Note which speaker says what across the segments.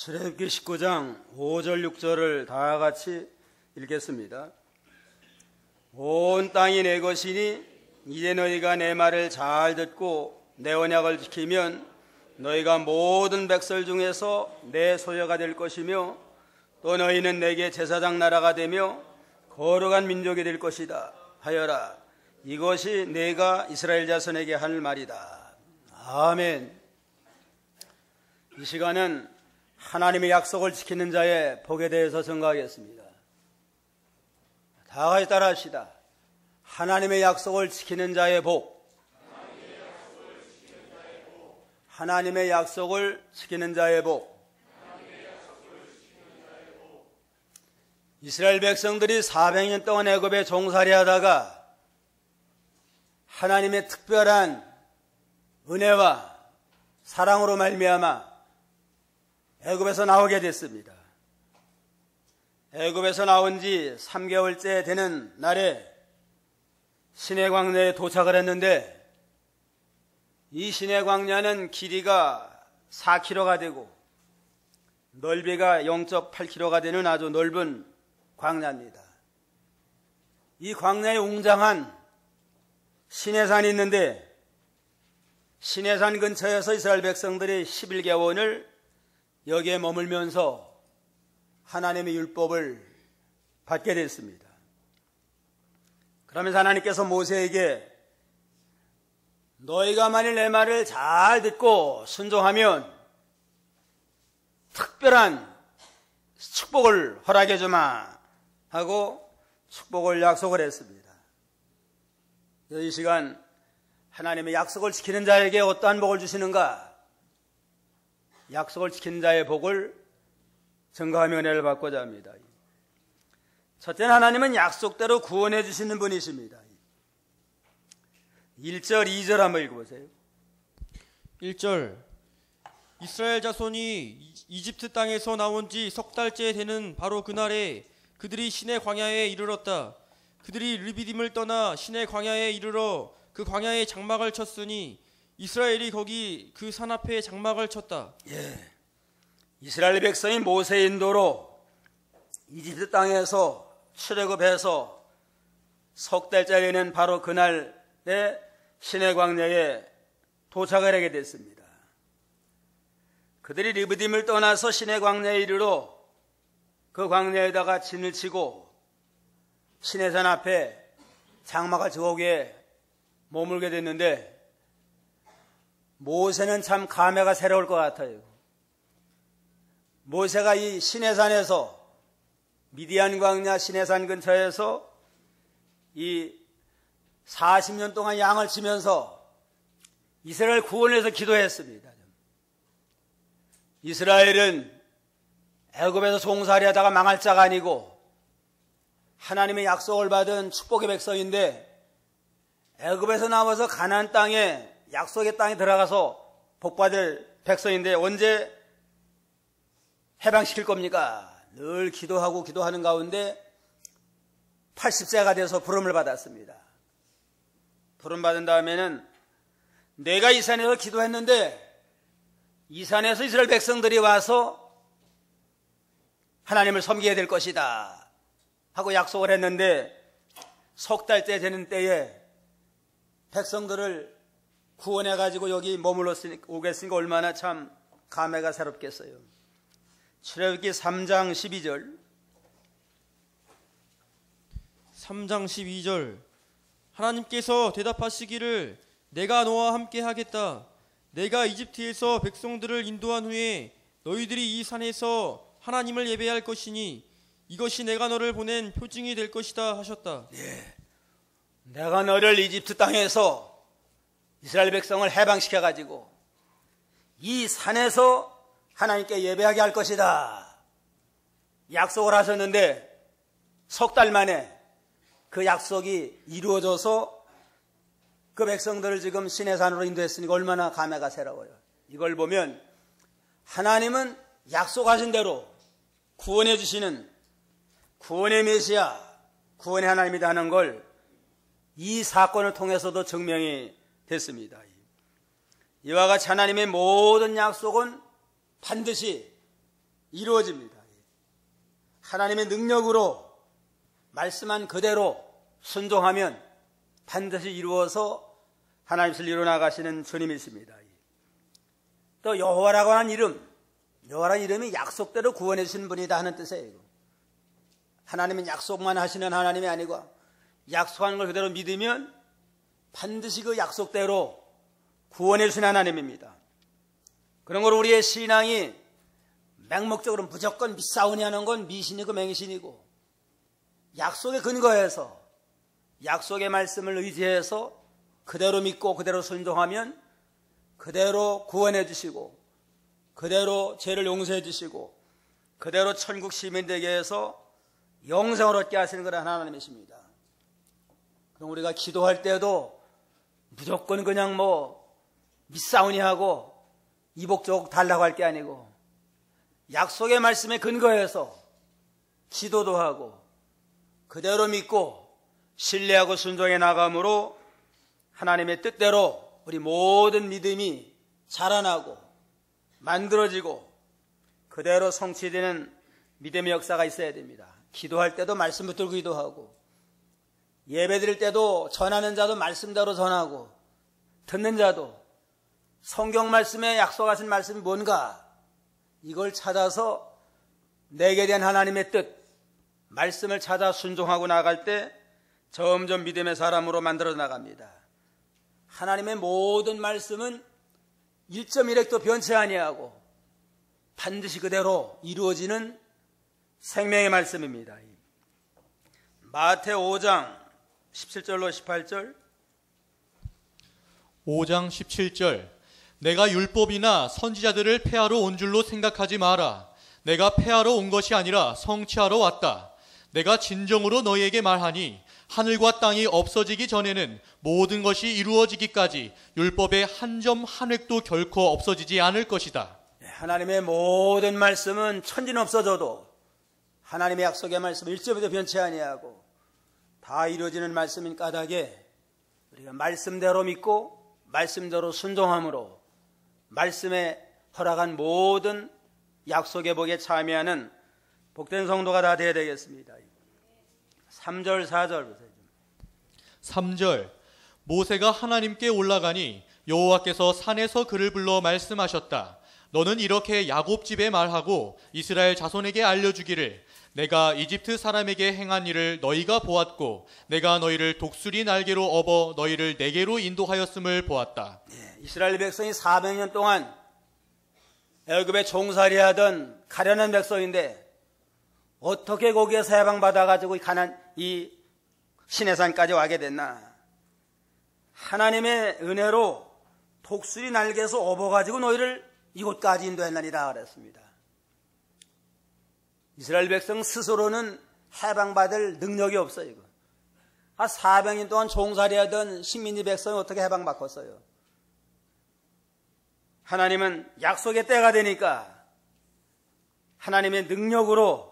Speaker 1: 출애굽기 19장 5절 6절을 다 같이 읽겠습니다. 온 땅이 내 것이니 이제 너희가 내 말을 잘 듣고 내 언약을 지키면 너희가 모든 백성 중에서 내 소유가 될 것이며 또 너희는 내게 제사장 나라가 되며 거룩한 민족이 될 것이다 하여라. 이것이 내가 이스라엘 자손에게 할 말이다. 아멘. 이 시간은 하나님의 약속을 지키는 자의 복에 대해서 증거하겠습니다. 다 같이 따라합시다. 하나님의 약속을 지키는 자의 복. 하나님의 약속을 지키는 자의 복. 이스라엘 백성들이 400년 동안 애굽에 종살이 하다가 하나님의 특별한 은혜와 사랑으로 말미암아 애굽에서 나오게 됐습니다. 애굽에서 나온 지 3개월째 되는 날에 시내 광야에 도착을 했는데 이 시내 광야는 길이가 4km가 되고 넓이가 0.8km가 되는 아주 넓은 광야입니다. 이 광야에 웅장한 시내산이 있는데 시내산 근처에서 이스라엘 백성들이 11개월을 여기에 머물면서 하나님의 율법을 받게 됐습니다. 그러면서 하나님께서 모세에게 너희가 만일 내 말을 잘 듣고 순종하면 특별한 축복을 허락해 주마 하고 축복을 약속을 했습니다. 이 시간 하나님의 약속을 지키는 자에게 어떠한 복을 주시는가? 약속을 지키는 자의 복을 증거하며 은혜를 받고자 합니다. 첫째는 하나님은 약속대로 구원해 주시는 분이십니다. 1절, 2절 한번 읽어보세요.
Speaker 2: 1절 이스라엘 자손이 이집트 땅에서 나온 지 석 달째 되는 바로 그날에 그들이 시내 광야에 이르렀다. 그들이 르비딤을 떠나 시내 광야에 이르러 그 광야에 장막을 쳤으니 이스라엘이 거기 그 산 앞에 장막을 쳤다.
Speaker 1: 예, 이스라엘 백성이 모세의 인도로 이집트 땅에서 출애굽해서 석 달째 되는 바로 그날에 시내 광야에 도착을 하게 됐습니다. 그들이 르비딤을 떠나서 시내 광야에 이르러 그 광야에다가 진을 치고 시내산 앞에 장막을 지고 거기에 머물게 됐는데 모세는 참 감회가 새로울 것 같아요. 모세가 이 시내산에서 미디안 광야 시내산 근처에서 이 40년 동안 양을 치면서 이스라엘 구원을 위해서 기도했습니다. 이스라엘은 애굽에서 종살이 하다가 망할 자가 아니고 하나님의 약속을 받은 축복의 백성인데 애굽에서 나와서 가나안 땅에 약속의 땅에 들어가서 복받을 백성인데 언제 해방시킬 겁니까? 늘 기도하고 기도하는 가운데 80세가 돼서 부름을 받았습니다. 부름 받은 다음에는 내가 이 산에서 기도했는데 이 산에서 이스라엘 백성들이 와서 하나님을 섬기게 될 것이다 하고 약속을 했는데 석 달째 되는 때에 백성들을 구원해가지고 여기 머물러 오겠으니까 얼마나 참 감회가 새롭겠어요. 출애굽기 3장 12절
Speaker 2: 3장 12절 하나님께서 대답하시기를 내가 너와 함께 하겠다. 내가 이집트에서 백성들을 인도한 후에 너희들이 이 산에서 하나님을 예배할 것이니 이것이 내가 너를 보낸 표징이 될 것이다 하셨다.
Speaker 1: 예, 내가 너를 이집트 땅에서 이스라엘 백성을 해방시켜가지고 이 산에서 하나님께 예배하게 할 것이다 약속을 하셨는데 석 달 만에 그 약속이 이루어져서 그 백성들을 지금 시내산으로 인도했으니까 얼마나 감회가 새로워요. 이걸 보면 하나님은 약속하신 대로 구원해 주시는 구원의 메시아, 구원의 하나님이다 하는 걸 이 사건을 통해서도 증명이 됐습니다. 이와 같이 하나님의 모든 약속은 반드시 이루어집니다. 하나님의 능력으로 말씀한 그대로 순종하면 반드시 이루어서 하나님을 이루어나가시는 주님이십니다. 또 여호와라고 하는 이름, 여호와라는 이름이 약속대로 구원해 주시는 분이다 하는 뜻이에요. 하나님은 약속만 하시는 하나님이 아니고 약속하는 걸 그대로 믿으면 반드시 그 약속대로 구원해 주시는 하나님입니다. 그런 걸 우리의 신앙이 맹목적으로 무조건 믿사오니 하는 건 미신이고 맹신이고, 약속에 근거해서 약속의 말씀을 의지해서 그대로 믿고 그대로 순종하면 그대로 구원해 주시고 그대로 죄를 용서해 주시고 그대로 천국 시민 되게 해서 영생을 얻게 하시는 그런 하나님이십니다. 그럼 우리가 기도할 때도 무조건 그냥 믿사오니 하고 이복저복 달라고 할 게 아니고 약속의 말씀에 근거해서 기도도 하고 그대로 믿고 신뢰하고 순종해 나감으로 하나님의 뜻대로 우리 모든 믿음이 자라나고 만들어지고 그대로 성취되는 믿음의 역사가 있어야 됩니다. 기도할 때도 말씀 붙들고 기도하고, 예배 드릴 때도 전하는 자도 말씀대로 전하고, 듣는 자도 성경 말씀에 약속하신 말씀이 뭔가 이걸 찾아서 내게 대한 하나님의 뜻, 말씀을 찾아 순종하고 나갈 때 점점 믿음의 사람으로 만들어 나갑니다. 하나님의 모든 말씀은 1.1획도 변치 아니하고 반드시 그대로 이루어지는 생명의 말씀입니다. 마태 5장 17절로 18절.
Speaker 3: 5장 17절. 내가 율법이나 선지자들을 폐하러 온 줄로 생각하지 마라. 내가 폐하러 온 것이 아니라 성취하러 왔다. 내가 진정으로 너희에게 말하니 하늘과 땅이 없어지기 전에는 모든 것이 이루어지기까지 율법의 한 점 한 획도 결코 없어지지 않을 것이다.
Speaker 1: 하나님의 모든 말씀은 천지는 없어져도 하나님의 약속의 말씀은 1점에도 변치 아니하고 다 이루어지는 말씀인 까닭에 우리가 말씀대로 믿고 말씀대로 순종함으로 말씀에 허락한 모든 약속의 복에 참여하는 복된 성도가 다 되어야 되겠습니다. 3절 4절 보세요.
Speaker 3: 3절. 모세가 하나님께 올라가니 여호와께서 산에서 그를 불러 말씀하셨다. 너는 이렇게 야곱 집에 말하고 이스라엘 자손에게 알려주기를 내가 이집트 사람에게 행한 일을 너희가 보았고 내가 너희를 독수리 날개로 업어 너희를 내게로 인도하였음을 보았다.
Speaker 1: 이스라엘 백성이 400년 동안 애굽에 종살이하던 가련한 백성인데 어떻게 거기에서 해방받아가지고 이 시내산까지 와게 됐나? 하나님의 은혜로 독수리 날개에서 업어가지고 너희를 이곳까지 인도했나니라 그랬습니다. 이스라엘 백성 스스로는 해방받을 능력이 없어요. 400년 동안 종살이하던 식민지 백성이 어떻게 해방받겠어요? 하나님은 약속의 때가 되니까 하나님의 능력으로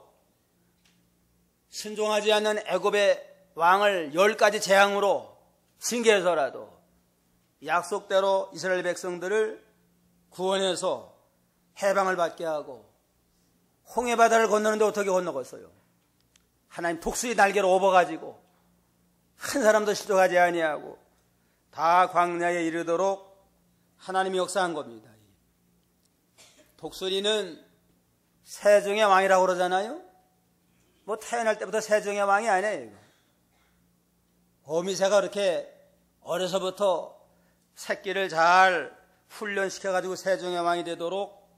Speaker 1: 순종하지 않는 애굽의 왕을 10가지 재앙으로 징계해서라도 약속대로 이스라엘 백성들을 구원해서 해방을 받게 하고 홍해바다를 건너는데 어떻게 건너갔어요? 하나님 독수리 날개로 업어가지고 한 사람도 실족하지 아니하고 다 광야에 이르도록 하나님이 역사한 겁니다. 독수리는 세종의 왕이라고 그러잖아요. 태어날 때부터 세종의 왕이 아니에요. 어미새가 그렇게 어려서부터 새끼를 잘 훈련시켜가지고 세종의 왕이 되도록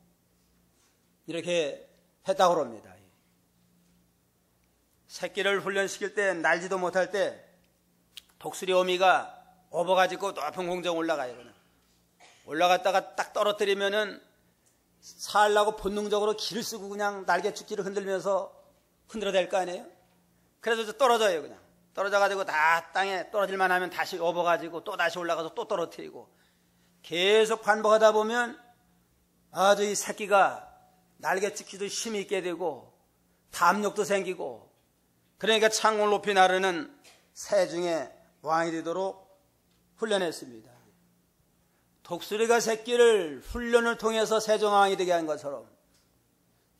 Speaker 1: 이렇게 했다고 합니다. 새끼를 훈련시킬 때 날지도 못할 때 독수리 어미가 업어가지고 높은 공정 올라가요. 올라갔다가 딱 떨어뜨리면은 살라고 본능적으로 기를 쓰고 그냥 날개 축지를 흔들면서 흔들어댈 거 아니에요? 그래서 떨어져요. 그냥 떨어져가지고 다 땅에 떨어질만 하면 다시 업어가지고 또 다시 올라가서 또 떨어뜨리고 계속 반복하다 보면 아주 이 새끼가 날개 축지도 힘이 있게 되고 담력도 생기고 그러니까 창을 높이 나르는 세중의 왕이 되도록 훈련했습니다. 독수리가 새끼를 훈련을 통해서 세종왕이 되게 한 것처럼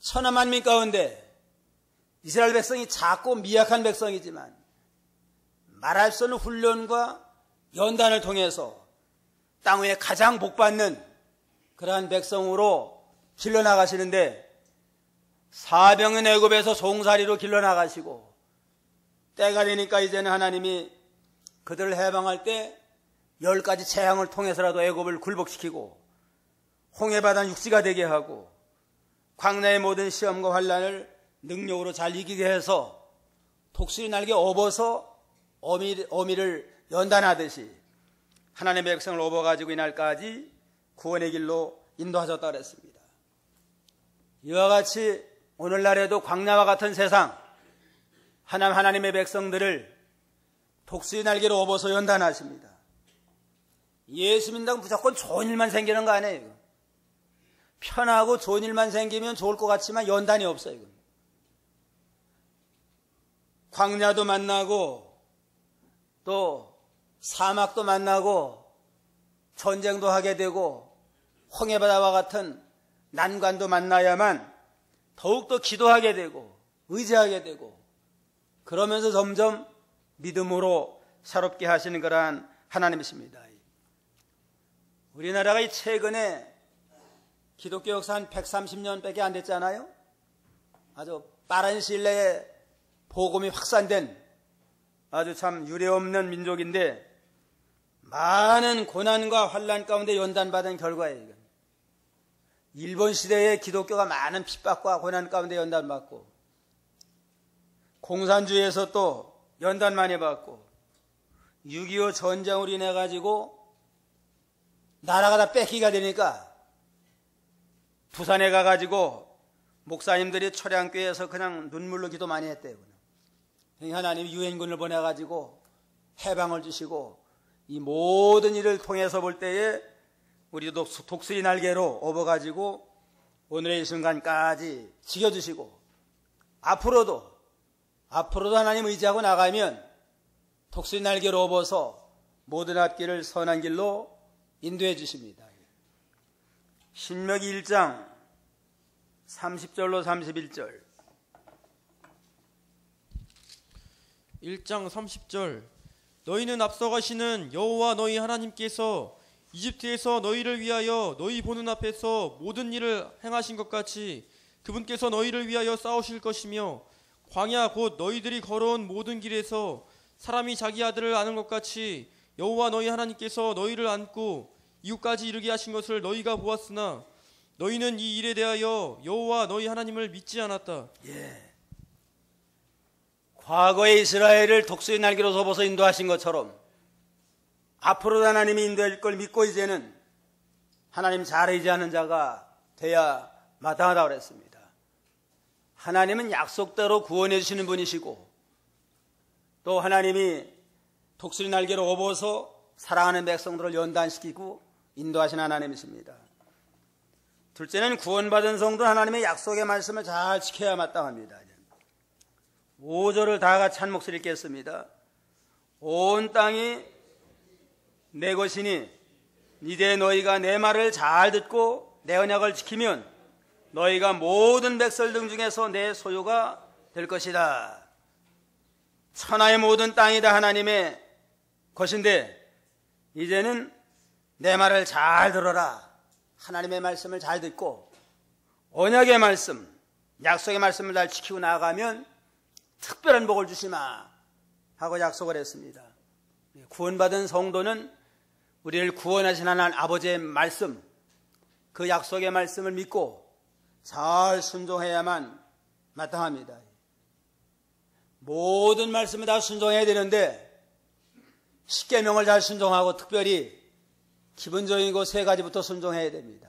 Speaker 1: 천하 만민 가운데 이스라엘 백성이 작고 미약한 백성이지만 말할 수 없는 훈련과 연단을 통해서 땅 위에 가장 복받는 그러한 백성으로 길러나가시는데, 사병은 애굽에서 종살이로 길러나가시고 때가 되니까 이제는 하나님이 그들을 해방할 때 10가지 재앙을 통해서라도 애굽을 굴복시키고 홍해바다는 육지가 되게 하고 광야의 모든 시험과 환난을 능력으로 잘 이기게 해서 독수리 날개 업어서 어미를 연단하듯이 하나님의 백성을 업어가지고 이날까지 구원의 길로 인도하셨다 그랬습니다. 이와 같이 오늘날에도 광야와 같은 세상, 하나님의 백성들을 독수리 날개로 업어서 연단하십니다. 예수 믿는다고 무조건 좋은 일만 생기는 거 아니에요. 편하고 좋은 일만 생기면 좋을 것 같지만 연단이 없어요. 광야도 만나고 또 사막도 만나고 전쟁도 하게 되고 홍해바다와 같은 난관도 만나야만 더욱더 기도하게 되고 의지하게 되고, 그러면서 점점 믿음으로 새롭게 하시는 그러한 하나님이십니다. 우리나라가 최근에 기독교 역사 한 130년밖에 안 됐잖아요. 아주 빠른 시일 내에 복음이 확산된 아주 참 유례없는 민족인데, 많은 고난과 환난 가운데 연단받은 결과예요. 일본 시대에 기독교가 많은 핍박과 고난 가운데 연단받고, 공산주의에서 또 연단 많이 받고, 6.25 전쟁으로 인해 가지고 나라가 다 뺏기가 되니까 부산에 가가지고 목사님들이 초량교회에서 그냥 눈물로 기도 많이 했대요. 하나님이 유엔군을 보내가지고 해방을 주시고, 이 모든 일을 통해서 볼 때에 우리도 독수리 날개로 업어가지고 오늘의 이 순간까지 지켜주시고, 앞으로도 하나님 의지하고 나가면 독수리 날개로 업어서 모든 앞길을 선한 길로 인도해 주십니다. 신명기 1장 30절로 31절.
Speaker 2: 1장 30절. 너희는 앞서가시는 여호와 너희 하나님께서 이집트에서 너희를 위하여 너희 보는 앞에서 모든 일을 행하신 것 같이 그분께서 너희를 위하여 싸우실 것이며, 광야 곧 너희들이 걸어온 모든 길에서 사람이 자기 아들을 아는 것 같이 여호와 너희 하나님께서 너희를 안고 이웃까지 이르게 하신 것을 너희가 보았으나 너희는 이 일에 대하여 여호와 너희 하나님을 믿지 않았다.
Speaker 1: 과거에 이스라엘을 독수리 날개로 접어서 인도하신 것처럼 앞으로도 하나님이 인도할 걸 믿고 이제는 하나님 잘 의지하는 자가 돼야 마땅하다고 그랬습니다. 하나님은 약속대로 구원해 주시는 분이시고, 또 하나님이 독수리 날개로 업어서 사랑하는 백성들을 연단시키고 인도하신 하나님이십니다. 둘째는 구원받은 성도 하나님의 약속의 말씀을 잘 지켜야 마땅합니다. 5절을 다 같이 한 목소리 읽겠습니다. 온 땅이 내 것이니 이제 너희가 내 말을 잘 듣고 내 언약을 지키면 너희가 모든 백성들 중에서 내 소유가 될 것이다. 천하의 모든 땅이 다 하나님의 것인데 이제는 내 말을 잘 들어라. 하나님의 말씀을 잘 듣고 언약의 말씀, 약속의 말씀을 잘 지키고 나아가면 특별한 복을 주시마 하고 약속을 했습니다. 구원받은 성도는 우리를 구원하신 하나님 아버지의 말씀, 그 약속의 말씀을 믿고 잘 순종해야만 마땅합니다. 모든 말씀을 다 순종해야 되는데 십계명을 잘 순종하고 특별히 기본적인 거 3가지부터 순종해야 됩니다.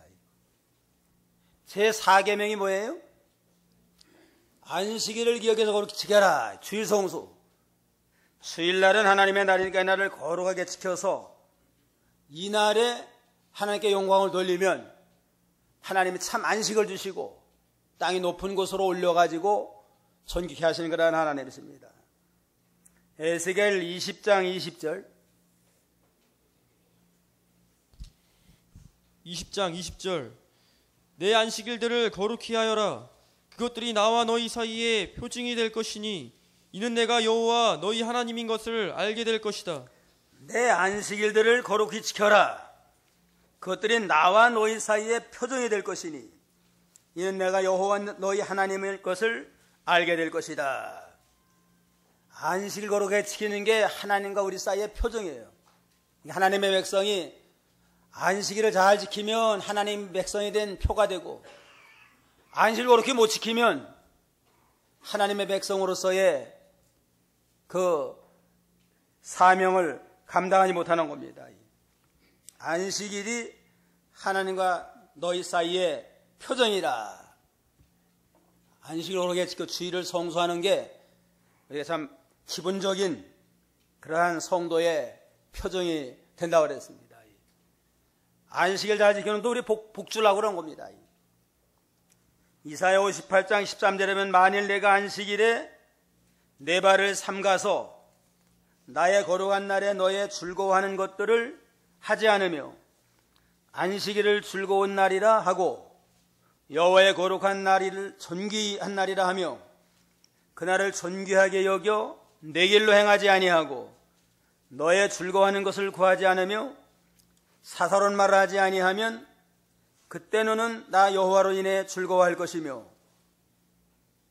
Speaker 1: 제 4계명이 뭐예요? 안식일을 기억해서 그렇게 지켜라. 주일 성수. 수일날은 하나님의 날이니까 이 날을 거룩하게 지켜서 이 날에 하나님께 영광을 돌리면 하나님이 참 안식을 주시고 땅이 높은 곳으로 올려가지고 존귀케 하시는 그러한 하나님이십니다. 에스겔 20장 20절.
Speaker 2: 20장 20절. 내 안식일들을 거룩히 하여라. 그것들이 나와 너희 사이에 표징이 될 것이니 이는 내가 여호와 너희 하나님인 것을 알게 될 것이다.
Speaker 1: 내 안식일들을 거룩히 지켜라. 그것들이 나와 너희 사이에 표정이 될 것이니 이는 내가 여호와 너희 하나님일 것을 알게 될 것이다. 안식일 거룩하게 지키는 게 하나님과 우리 사이의 표정이에요. 하나님의 백성이 안식일을 잘 지키면 하나님 백성이 된 표가 되고, 안식일 거룩히 못 지키면 하나님의 백성으로서의 그 사명을 감당하지 못하는 겁니다. 안식일이 하나님과 너희 사이의 표정이라. 안식일 거룩하게 지켜 주일을 성수하는 게 우리가 참 기본적인 그러한 성도의 표정이 된다고 그랬습니다. 안식일 잘 지키는 또 우리 복주라고 그런 겁니다. 이사야 58장 13절에 보면 만일 내가 안식일에 내 발을 삼가서 나의 거룩한 날에 너의 즐거워하는 것들을 하지 않으며 안식일을 즐거운 날이라 하고 여호와의 거룩한 날을 존귀한 날이라 하며 그날을 존귀하게 여겨 내 길로 행하지 아니하고 너의 즐거워하는 것을 구하지 않으며 사사로운 말을 하지 아니하면 그때 너는 나 여호와로 인해 즐거워할 것이며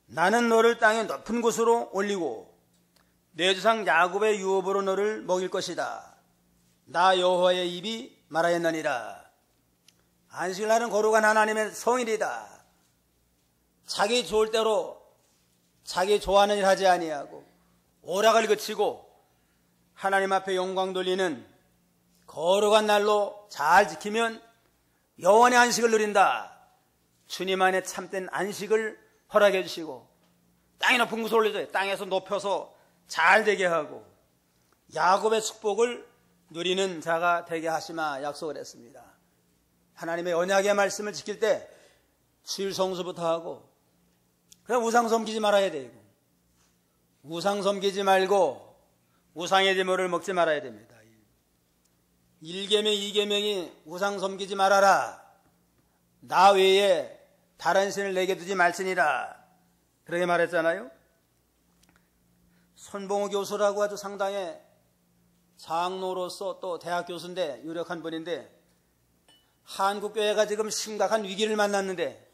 Speaker 1: 나는 너를 땅의 높은 곳으로 올리고 내 조상 야곱의 유업으로 너를 먹일 것이다. 나 여호와의 입이 말하였느니라. 안식일 날은 거룩한 하나님의 성일이다. 자기 좋을 대로 자기 좋아하는 일 하지 아니하고 오락을 그치고 하나님 앞에 영광 돌리는 거룩한 날로 잘 지키면 영원의 안식을 누린다. 주님 안에 참된 안식을 허락해 주시고 땅이 높은 곳을 올려줘요. 땅에서 높여서 잘 되게 하고 야곱의 축복을 누리는 자가 되게 하시마 약속을 했습니다. 하나님의 언약의 말씀을 지킬 때 주일 성수부터 하고 그냥 우상 섬기지 말아야 되고 우상 섬기지 말고 우상의 제물을 먹지 말아야 됩니다. 1계명 2계명이 우상 섬기지 말아라. 나 외에 다른 신을 내게 두지 말지니라. 그렇게 말했잖아요. 손봉호 교수라고 아주 상당히 장로로서 또 대학 교수인데 유력한 분인데 한국교회가 지금 심각한 위기를 만났는데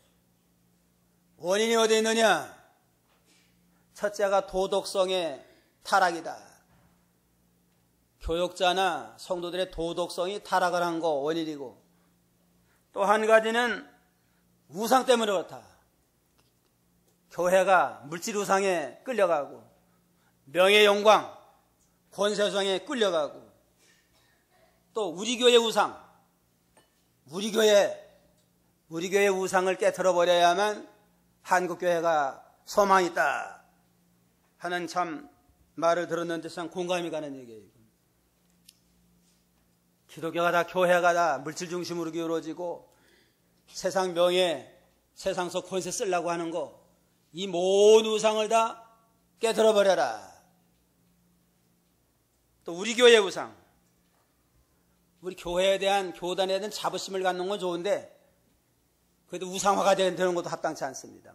Speaker 1: 원인이 어디 있느냐? 첫째가 도덕성의 타락이다. 교역자나 성도들의 도덕성이 타락을 한 거 원인이고 또 한 가지는 우상 때문에 그렇다. 교회가 물질 우상에 끌려가고 명예 영광 권세 우상에 끌려가고 또 우리 교회 우상 우리 교회 우상을 깨트려 버려야만 한국 교회가 소망이 있다 하는 참 말을 들었는데 참 공감이 가는 얘기예요. 기독교가 다 교회가 다 물질 중심으로 기울어지고 세상 명예, 세상서 권세 쓰려고 하는 거 이 모든 우상을 다 깨트려 버려라. 또 우리 교회 우상, 우리 교회에 대한 교단에 대한 자부심을 갖는 건 좋은데 그래도 우상화가 되는 것도 합당치 않습니다.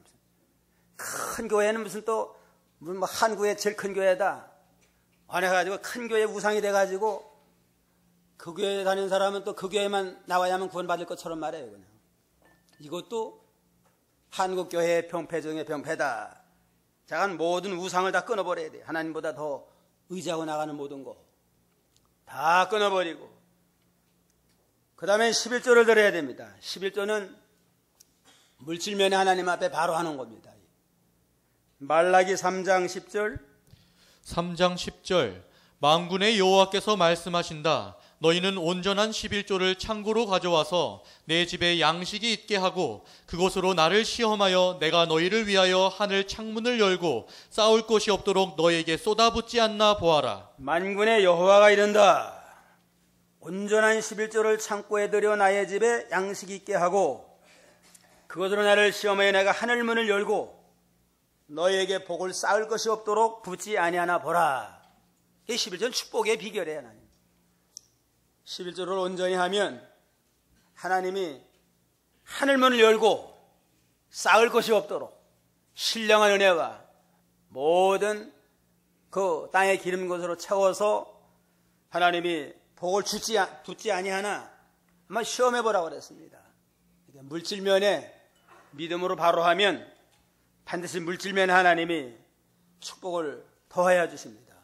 Speaker 1: 큰 교회는 무슨 또 뭐 한국의 제일 큰 교회다. 안 해가지고 큰 교회 우상이 돼가지고 그 교회에 다니는 사람은 또 그 교회만 나와야만 구원받을 것처럼 말해요. 그냥. 이것도 한국교회의 병폐 중에 병폐다. 자, 모든 우상을 다 끊어버려야 돼. 하나님보다 더 의지하고 나가는 모든 거 다 끊어버리고 그 다음에 11조를 드려야 됩니다. 11조는 물질면에 하나님 앞에 바로 하는 겁니다. 말라기 3장 10절
Speaker 3: 3장 10절 만군의 여호와께서 말씀하신다. 너희는 온전한 11조를 창고로 가져와서 내 집에 양식이 있게 하고 그곳으로 나를 시험하여 내가 너희를 위하여 하늘 창문을 열고 싸울 곳이 없도록 너희에게 쏟아붓지 않나 보아라.
Speaker 1: 만군의 여호와가 이른다. 온전한 11조를 창고에 들여 나의 집에 양식이 있게 하고 그것으로 나를 시험하여 내가 하늘 문을 열고 너희에게 복을 쌓을 것이 없도록 붙지 아니하나 보라. 이 11조는 축복의 비결이에요. 하나님. 11조를 온전히 하면 하나님이 하늘문을 열고 쌓을 것이 없도록 신령한 은혜와 모든 그 땅의 기름 것으로 채워서 하나님이 복을 두지 아니하나 한번 시험해 보라고 그랬습니다. 물질면에 믿음으로 바로 하면 반드시 물질면에 하나님이 축복을 더하여 주십니다.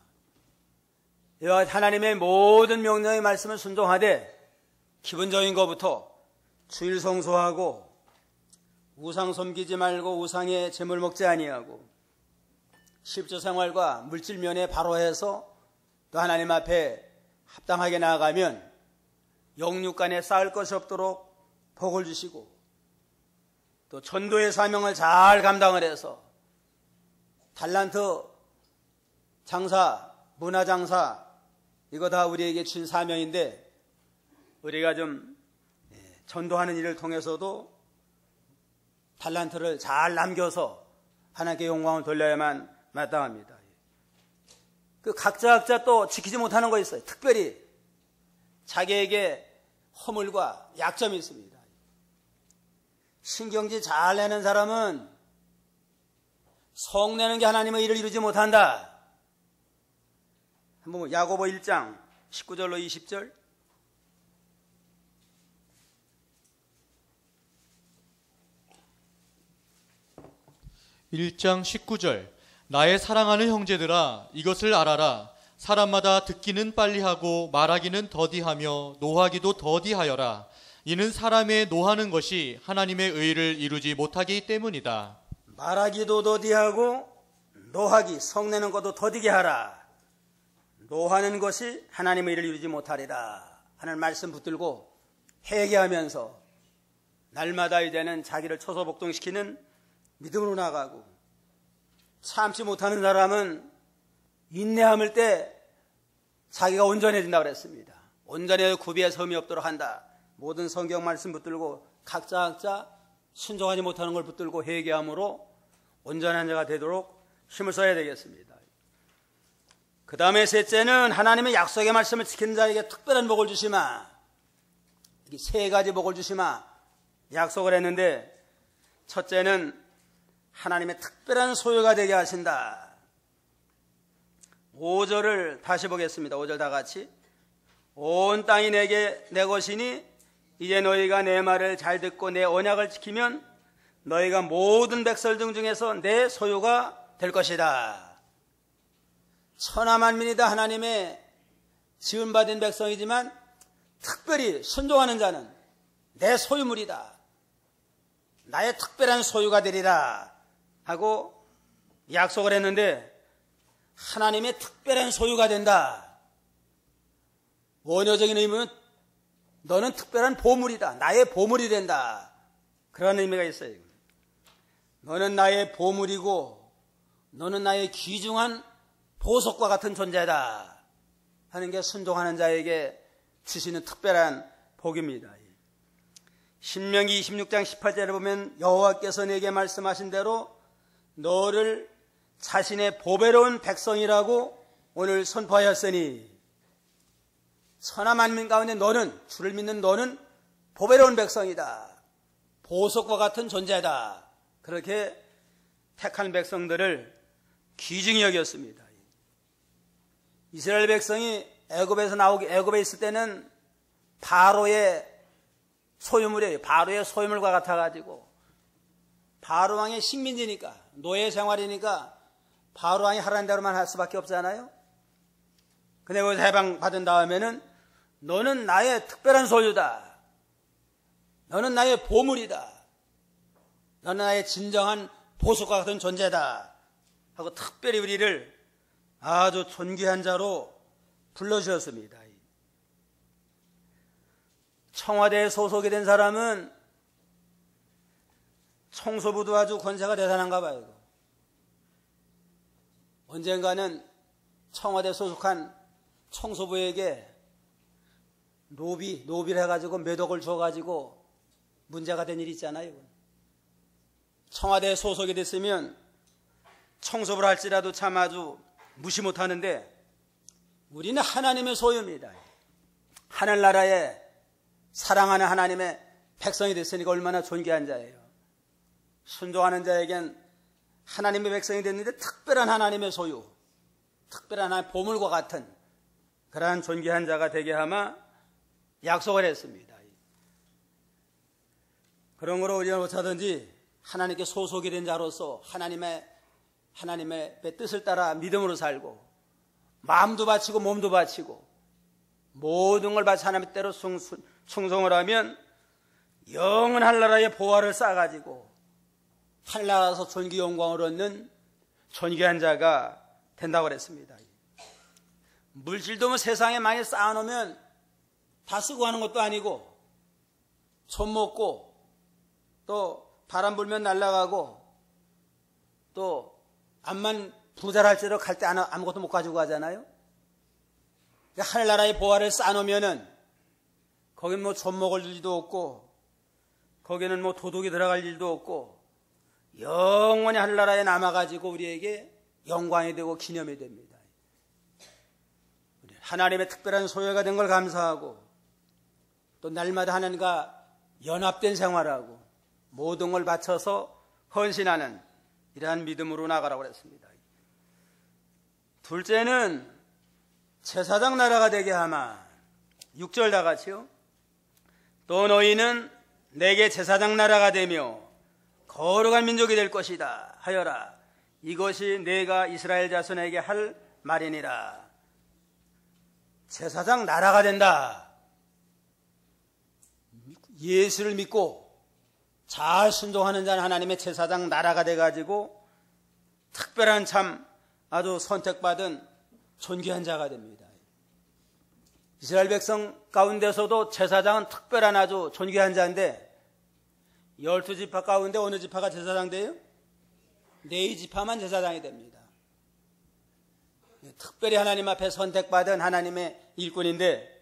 Speaker 1: 이와 하나님의 모든 명령의 말씀을 순종하되 기본적인 것부터 주일 성소하고 우상 섬기지 말고 우상의 제물 먹지 아니하고 십조 생활과 물질면에 바로 해서 또 하나님 앞에 합당하게 나아가면 영육간에 쌓을 것이 없도록 복을 주시고 또 전도의 사명을 잘 감당을 해서 달란트 장사, 문화 장사 이거 다 우리에게 준 사명인데 우리가 좀 전도하는 일을 통해서도 달란트를 잘 남겨서 하나님께 영광을 돌려야만 마땅합니다. 그 각자 또 지키지 못하는 거 있어요. 특별히 자기에게 허물과 약점이 있습니다. 신경질 잘 내는 사람은 성내는 게 하나님의 일을 이루지 못한다. 한번 야고보 1장 19절로 20절.
Speaker 3: (1장 19절) 나의 사랑하는 형제들아 이것을 알아라. 사람마다 듣기는 빨리 하고 말하기는 더디하며 노하기도 더디하여라. 이는 사람의 노하는 것이 하나님의 의를 이루지 못하기 때문이다.
Speaker 1: 말하기도 더디하고 노하기 성내는 것도 더디게 하라. 노하는 것이 하나님의 일을 이루지 못하리라 하는 말씀 붙들고 회개하면서 날마다 이제는 자기를 초소복동시키는 믿음으로 나가고 참지 못하는 사람은 인내함을 때 자기가 온전해진다고 그랬습니다. 온전해 구비에 섬이 없도록 한다. 모든 성경 말씀 붙들고 각자 순종하지 못하는 걸 붙들고 회개함으로 온전한 자가 되도록 힘을 써야 되겠습니다. 그 다음에 셋째는 하나님의 약속의 말씀을 지키는 자에게 특별한 복을 주시마. 이게 세 가지 복을 주시마 약속을 했는데 첫째는 하나님의 특별한 소유가 되게 하신다. 5절을 다시 보겠습니다. 5절 다 같이. 온 땅이 내게 내 것이니 이제 너희가 내 말을 잘 듣고 내 언약을 지키면 너희가 모든 백성 중에서 내 소유가 될 것이다. 천하만민이 다 하나님의 지은받은 백성이지만 특별히 순종하는 자는 내 소유물이다. 나의 특별한 소유가 되리라 하고 약속을 했는데 하나님의 특별한 소유가 된다. 원어적인 의미는 너는 특별한 보물이다. 나의 보물이 된다. 그런 의미가 있어요. 너는 나의 보물이고 너는 나의 귀중한 보석과 같은 존재다 하는 게 순종하는 자에게 주시는 특별한 복입니다. 신명기 26장 18절에 보면 여호와께서 내게 말씀하신 대로 너를 자신의 보배로운 백성이라고 오늘 선포하였으니 천하만민 가운데 너는 주를 믿는 너는 보배로운 백성이다. 보석과 같은 존재다. 그렇게 택한 백성들을 귀중히 여겼습니다. 이스라엘 백성이 애굽에 있을 때는 바로의 소유물이에요. 바로의 소유물과 같아가지고 바로 왕의 식민지니까 노예 생활이니까 바로 왕이 하라는 대로만 할 수밖에 없잖아요. 근데 거기서 해방받은 다음에는 너는 나의 특별한 소유다. 너는 나의 보물이다. 너는 나의 진정한 보석과 같은 존재다 하고 특별히 우리를 아주 존귀한 자로 불러주셨습니다. 청와대에 소속이 된 사람은 청소부도 아주 권세가 대단한가 봐요. 언젠가는 청와대 소속한 청소부에게 노비를 해가지고 몇 억을 줘가지고 문제가 된 일이 있잖아요. 청와대에 소속이 됐으면 청소부를 할지라도 참 아주 무시 못하는데 우리는 하나님의 소유입니다. 하늘나라에 사랑하는 하나님의 백성이 됐으니까 얼마나 존귀한 자예요. 순종하는 자에겐 하나님의 백성이 됐는데 특별한 하나님의 소유, 특별한 하나님의 보물과 같은 그러한 존귀한 자가 되게 하마 약속을 했습니다. 그런 거로 우리는 어쩌든지 하나님께 소속이 된 자로서 하나님의 뜻을 따라 믿음으로 살고 마음도 바치고 몸도 바치고 모든 걸 바치 하나님의 때로 충성을 하면 영원한 나라의 보화를 쌓아가지고 하늘나라에서 존귀 영광을 얻는 존귀한 자가 된다고 그랬습니다. 물질도 뭐 세상에 많이 쌓아놓으면 다 쓰고 하는 것도 아니고 손 먹고 또 바람 불면 날아가고 또 암만 부자랄지도 갈 때 아무것도 못 가지고 가잖아요. 하늘나라의 보화를 쌓아놓으면은 거긴 뭐 손 먹을 일도 없고 거기는 뭐 도둑이 들어갈 일도 없고 영원히 하늘나라에 남아가지고 우리에게 영광이 되고 기념이 됩니다. 하나님의 특별한 소유가 된 걸 감사하고 또 날마다 하나님과 연합된 생활하고 모든 걸 바쳐서 헌신하는 이러한 믿음으로 나가라고 했습니다. 둘째는 제사장 나라가 되게 하마. 6절 다 같이요. 또 너희는 내게 제사장 나라가 되며 거룩한 민족이 될 것이다 하여라. 이것이 내가 이스라엘 자손에게 할 말이니라. 제사장 나라가 된다. 예수를 믿고 잘 순종하는 자는 하나님의 제사장 나라가 돼가지고 특별한 참 아주 선택받은 존귀한 자가 됩니다. 이스라엘 백성 가운데서도 제사장은 특별한 아주 존귀한 자인데 12지파 가운데 어느 지파가 제사장 돼요? 4지파만 제사장이 됩니다. 특별히 하나님 앞에 선택받은 하나님의 일꾼인데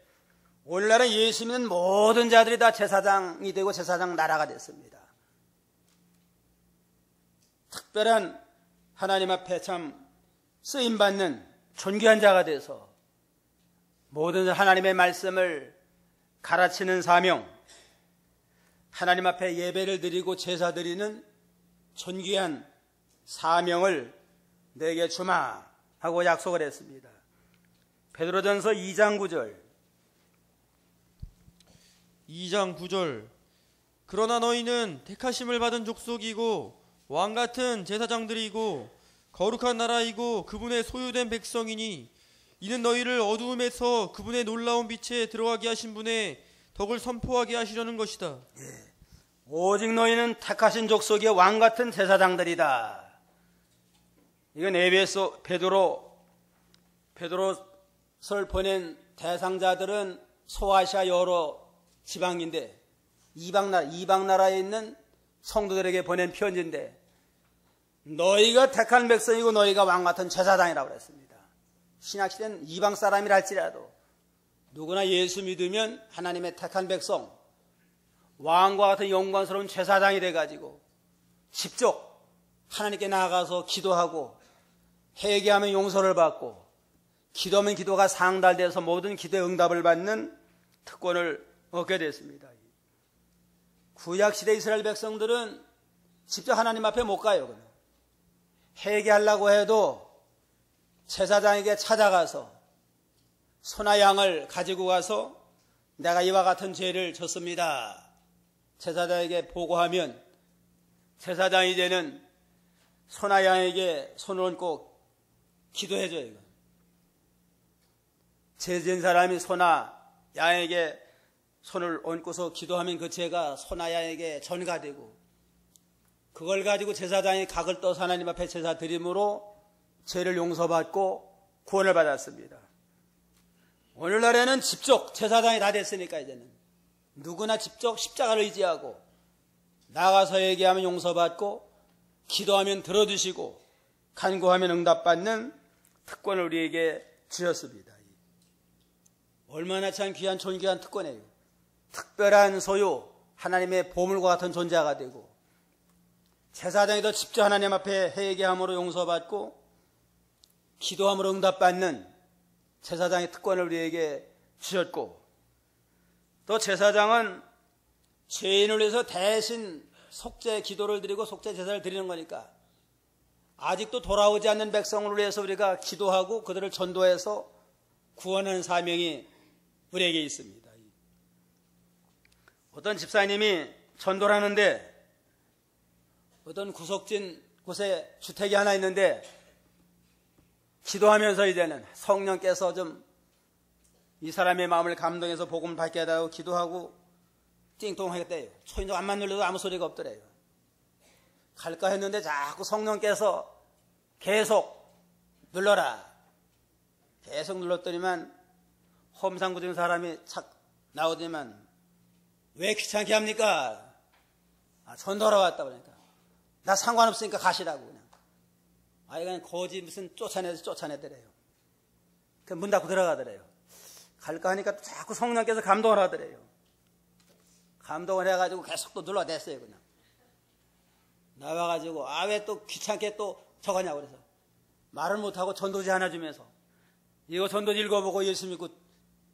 Speaker 1: 오늘날은 예수 믿는 모든 자들이 다 제사장이 되고 제사장 나라가 됐습니다. 특별한 하나님 앞에 참 쓰임받는 존귀한 자가 돼서 모든 하나님의 말씀을 가르치는 사명, 하나님 앞에 예배를 드리고 제사 드리는 존귀한 사명을 내게 주마 하고 약속을 했습니다. 베드로전서 2장 9절
Speaker 2: 2장 9절 그러나 너희는 택하심을 받은 족속이고 왕같은 제사장들이고 거룩한 나라이고 그분의 소유된 백성이니 이는 너희를 어두움에서 그분의 놀라운 빛에 들어가게 하신 분의 덕을 선포하게 하시려는 것이다.
Speaker 1: 오직 너희는 택하신 족속의 왕같은 제사장들이다. 이건 에베소 베드로서를 보낸 대상자들은 소아시아 여러 지방인데 이방 나라에 있는 성도들에게 보낸 편지인데 너희가 택한 백성이고 너희가 왕같은 제사장이라고 그랬습니다. 신약시대는 이방 사람이라 할지라도 누구나 예수 믿으면 하나님의 택한 백성 왕과 같은 영광스러운 제사장이 돼가지고 직접 하나님께 나아가서 기도하고 회개하면 용서를 받고 기도하면 기도가 상달돼서 모든 기도의 응답을 받는 특권을 얻게 됐습니다. 구약시대 이스라엘 백성들은 직접 하나님 앞에 못 가요. 회개하려고 해도 제사장에게 찾아가서 소나 양을 가지고 가서 내가 이와 같은 죄를 졌습니다. 제사장에게 보고하면 제사장이 이제는 소나 양에게 손을 얹고 기도해줘요. 죄 지은 사람이 소나 양에게 손을 얹고서 기도하면 그 죄가 소나 양에게 전가되고 그걸 가지고 제사장이 각을 떠서 하나님 앞에 제사 드림으로 죄를 용서받고 구원을 받았습니다. 오늘날에는 직접 제사장이 다 됐으니까 이제는 누구나 직접 십자가를 의지하고 나가서 얘기하면 용서받고 기도하면 들어주시고 간구하면 응답받는 특권을 우리에게 주셨습니다. 얼마나 참 귀한 존귀한 특권이에요. 특별한 소유, 하나님의 보물과 같은 존재가 되고 제사장이 더 직접 하나님 앞에 회개함으로 용서받고 기도함으로 응답받는 제사장의 특권을 우리에게 주셨고 또 제사장은 죄인을 위해서 대신 속죄 기도를 드리고 속죄 제사를 드리는 거니까 아직도 돌아오지 않는 백성을 위해서 우리가 기도하고 그들을 전도해서 구원하는 사명이 우리에게 있습니다. 어떤 집사님이 전도를 하는데 어떤 구석진 곳에 주택이 하나 있는데 기도하면서 이제는 성령께서 좀 이 사람의 마음을 감동해서 복음을 받게 해달라고 기도하고 띵동하겠대요. 초인종 안만 눌러도 아무 소리가 없더래요. 갈까 했는데 자꾸 성령께서 계속 눌러라. 계속 눌렀더니만 험상궂은 사람이 착 나오더니만 왜 귀찮게 합니까? 전도하러 왔다 그러니까 나 상관없으니까 가시라고 그냥. 그냥 거지 무슨 쫓아내더래요. 문 닫고 들어가더래요. 갈까 하니까 자꾸 성령께서 감동을 하더래요. 감동을 해가지고 계속 또 눌러댔어요. 그냥 나와가지고 왜 또 귀찮게 또 저거냐고 그래서 말을 못하고 전도지 하나 주면서 이거 전도지 읽어보고 예수 믿고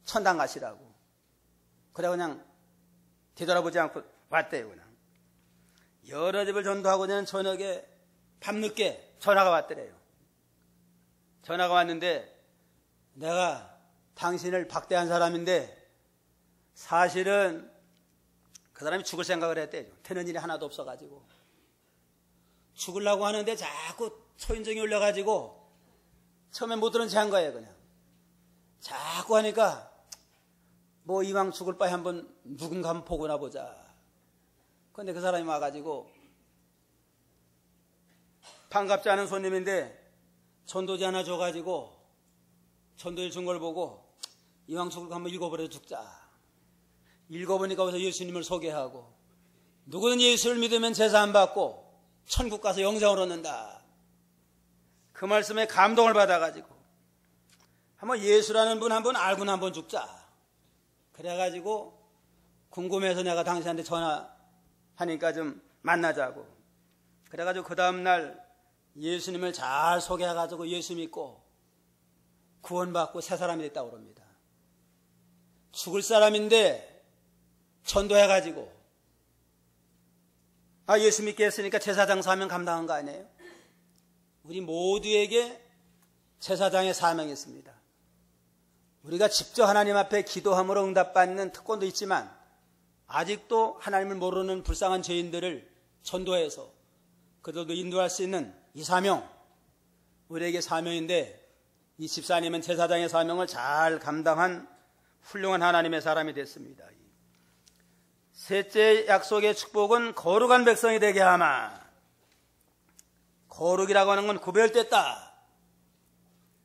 Speaker 1: 천당 가시라고. 그래 그냥 뒤돌아보지 않고 왔대요. 그냥 여러 집을 전도하고 저는 저녁에 밤늦게 전화가 왔더래요. 전화가 왔는데 내가 당신을 박대한 사람인데 사실은 그 사람이 죽을 생각을 했대요. 되는 일이 하나도 없어가지고 죽으려고 하는데 자꾸 초인종이 올려가지고 처음에 못 들은 채 한 거예요. 그냥 자꾸 하니까 뭐 이왕 죽을 바에 한번 누군가 한번 보고나 보자. 그런데 그 사람이 와가지고 반갑지 않은 손님인데 전도지 하나 줘가지고 전도지 준 걸 보고 이왕 죽을 거 한번 읽어버려 죽자. 읽어보니까 거기서 예수님을 소개하고 누구든 예수를 믿으면 제사 안 받고 천국 가서 영생을 얻는다. 그 말씀에 감동을 받아가지고 한번 예수라는 분 한번 알고나 한번 죽자. 그래가지고 궁금해서 내가 당신한테 전화하니까 좀 만나자고. 그래가지고 그 다음날 예수님을 잘 소개해가지고 예수 믿고 구원받고 새 사람이 됐다고 그럽니다. 죽을 사람인데 전도해가지고 예수 믿게 했으니까 제사장 사명 감당한 거 아니에요? 우리 모두에게 제사장의 사명이 있습니다. 우리가 직접 하나님 앞에 기도함으로 응답받는 특권도 있지만 아직도 하나님을 모르는 불쌍한 죄인들을 전도해서 그들도 인도할 수 있는 이 사명, 우리에게 사명인데 이 집사님은 제사장의 사명을 잘 감당한 훌륭한 하나님의 사람이 됐습니다. 셋째 약속의 축복은 거룩한 백성이 되게 하마. 거룩이라고 하는 건 구별됐다.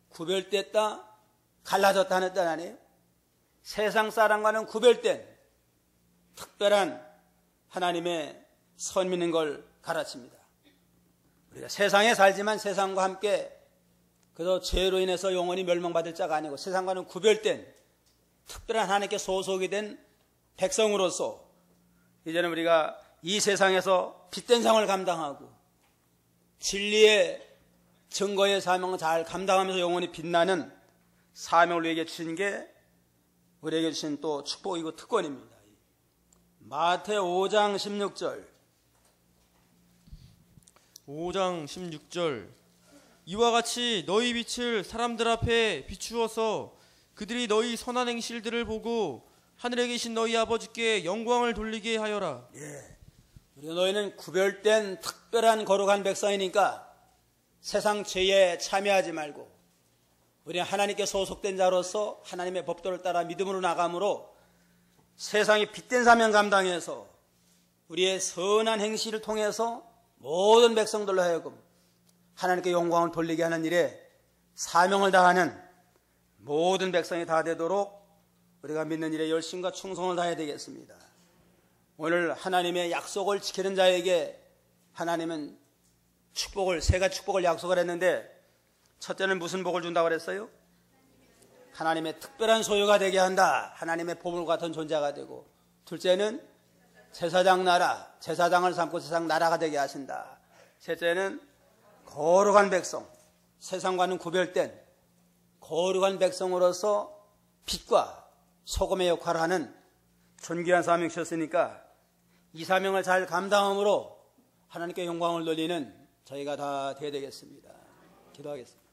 Speaker 1: 구별됐다, 갈라졌다 하는 뜻 아니에요? 세상 사람과는 구별된 특별한 하나님의 선 믿는 걸 가르칩니다. 우리가 세상에 살지만 세상과 함께 그래서 죄로 인해서 영원히 멸망받을 자가 아니고 세상과는 구별된 특별한 하나님께 소속이 된 백성으로서 이제는 우리가 이 세상에서 빛된 생활을 감당하고 진리의 증거의 사명을 잘 감당하면서 영원히 빛나는 사명을 우리에게 주신 게 우리에게 주신 또 축복이고 특권입니다. 마태오 5장 16절
Speaker 2: 5장 16절 이와 같이 너희 빛을 사람들 앞에 비추어서 그들이 너희 선한 행실들을 보고 하늘에 계신 너희 아버지께 영광을 돌리게 하여라.
Speaker 1: 우리 너희는 구별된 특별한 거룩한 백성이니까 세상 죄에 참여하지 말고 우리 하나님께 소속된 자로서 하나님의 법도를 따라 믿음으로 나감으로 세상의 빛된 사명 감당해서 우리의 선한 행실을 통해서 모든 백성들로 하여금 하나님께 영광을 돌리게 하는 일에 사명을 다하는 모든 백성이 다 되도록 우리가 믿는 일에 열심과 충성을 다해야 되겠습니다. 오늘 하나님의 약속을 지키는 자에게 하나님은 세 가지 축복을 약속을 했는데 첫째는 무슨 복을 준다고 그랬어요? 하나님의 특별한 소유가 되게 한다. 하나님의 보물 같은 존재가 되고 둘째는 제사장 나라, 제사장을 삼고 세상 나라가 되게 하신다. 셋째는 거룩한 백성, 세상과는 구별된 거룩한 백성으로서 빛과 소금의 역할을 하는 존귀한 사명이셨으니까 이 사명을 잘 감당함으로 하나님께 영광을 돌리는 저희가 다 돼야 되겠습니다. 기도하겠습니다.